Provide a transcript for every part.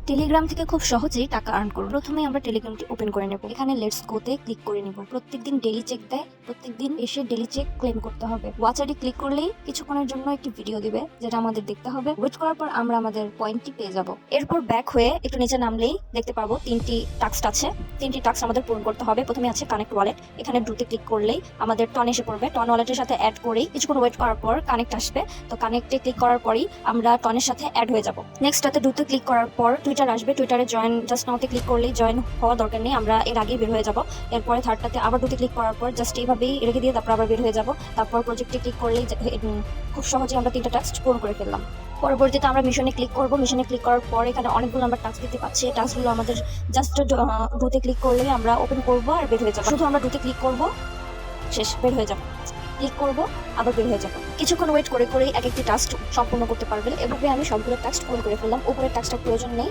Telegram থেকে খুব সহজেই টাকা আর্ন করুন। প্রথমে আমরা টেলিগ্রামটি ওপেন করে নেব। এখানে লেটস গোতে ক্লিক করে নিব। প্রত্যেকদিন ডেইলি চেক দেয়, প্রত্যেকদিন এসে ডেইলি চেক ক্লেম করতে হবে। ওয়াচ আইডি ক্লিক করলেই কিছুক্ষণের জন্য একটি ভিডিও দিবে, যেটা আমাদের দেখতে হবে। ওয়েট করার পর আমরা আমাদের পয়েন্টটি পেয়ে যাব। এরপর ব্যাক হয়ে একটু নিচে নামলেই দেখতে পাবো 3টি টাস্ক আছে। 3টি টাস্ক আমাদের পূরণ করতে হবে। প্রথমে আছে কানেক্ট ওয়ালেট। এখানে ড্রুতে ক্লিক করলেই আমাদের টন এসে পড়বে। টন ওয়ালেটের সাথে অ্যাড করেই কিছুক্ষণ ওয়েট করার পর কানেক্ট আসবে। তো কানেক্টে ক্লিক করার পরই আমরা টনের সাথে অ্যাড হয়ে যাব। নেক্সট তাতে ড্রুতে ক্লিক করার পর টুইটার আসবে। টুইটারে জয়েন জাস্ট নাওতে ক্লিক করলেই জয়েন হওয়ার দরকার নেই, আমরা এর আগেই বের হয়ে যাব। এরপরে থার্ডটাতে আবার ডুতে ক্লিক করার পর জাস্ট এইভাবেই রেখে দিয়ে তারপর আবার বের হয়ে যাব। তারপর প্রজেক্টে ক্লিক করলেই খুব সহজে আমরা 3টা টাস্ক পূরণ করে ফেললাম। পরবর্তীতে আমরা মিশনে ক্লিক করব। মিশনে ক্লিক করার পর এখানে অনেকগুলো আমরা টাস্ক দিতে পাচ্ছি। টাস্কগুলো আমাদের জাস্ট ডুতে ক্লিক করলেই আমরা ওপেন করব আর বের হয়ে যাব। শুধু আমরা ডুতে ক্লিক করব, শেষ, বের হয়ে যাব। ক্লিক করব, আবার বের হয়ে যাব। কিছুক্ষণ ওয়েট করে করেই এক একটি টাস্ক সম্পূর্ণ করতে পারবেন। এভাবে আমি সবগুলো টাস্ক পূরণ করে ফেললাম। উপরের টাস্কটার প্রয়োজন নেই,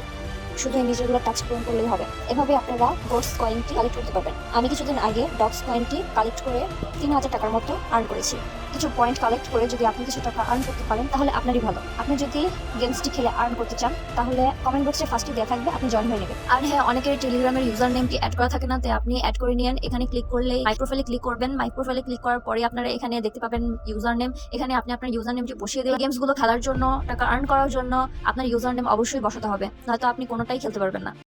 শুধু এই নিচেরগুলো টাস্ক পূরণ করলেই হবে। এভাবে আপনারা গোটস কয়েনটি কালেক্ট করতে পারবেন। আমি কিছুদিন আগে ডগস কয়েনটি কালেক্ট করে 3000 টাকার মতো আর্ন করেছি। কিছু পয়েন্ট কালেক্ট করে যদি আপনি কিছু টাকা আর্ন করতে পারেন তাহলে আপনারই ভালো। আপনি যদি গেমসটি খেলে আর্ন করতে চান তাহলে কমেন্ট বক্সে ফার্স্টে দেওয়া থাকবে, আপনি জয়েন হয়ে নেবেন। আর হ্যাঁ, অনেকের টেলিগ্রামের ইউজার নেমটি অ্যাড করা থাকে না, তাই আপনি অ্যাড করে নিন। এখানে ক্লিক করলে মাই প্রোফাইলে ক্লিক করবেন। মাই প্রোফাইলে ক্লিক করার পরে আপনারা এখানে দেখতে পাবেন ইউজার নেম। এখানে আপনি আপনার ইউজার নেমটি বসিয়ে দেবেন। গেমসগুলো খেলার জন্য, টাকা আর্ন করার জন্য আপনার ইউজার নেম অবশ্যই বসাতে হবে, নয়তো আপনি কোনোটাই খেলতে পারবেন না।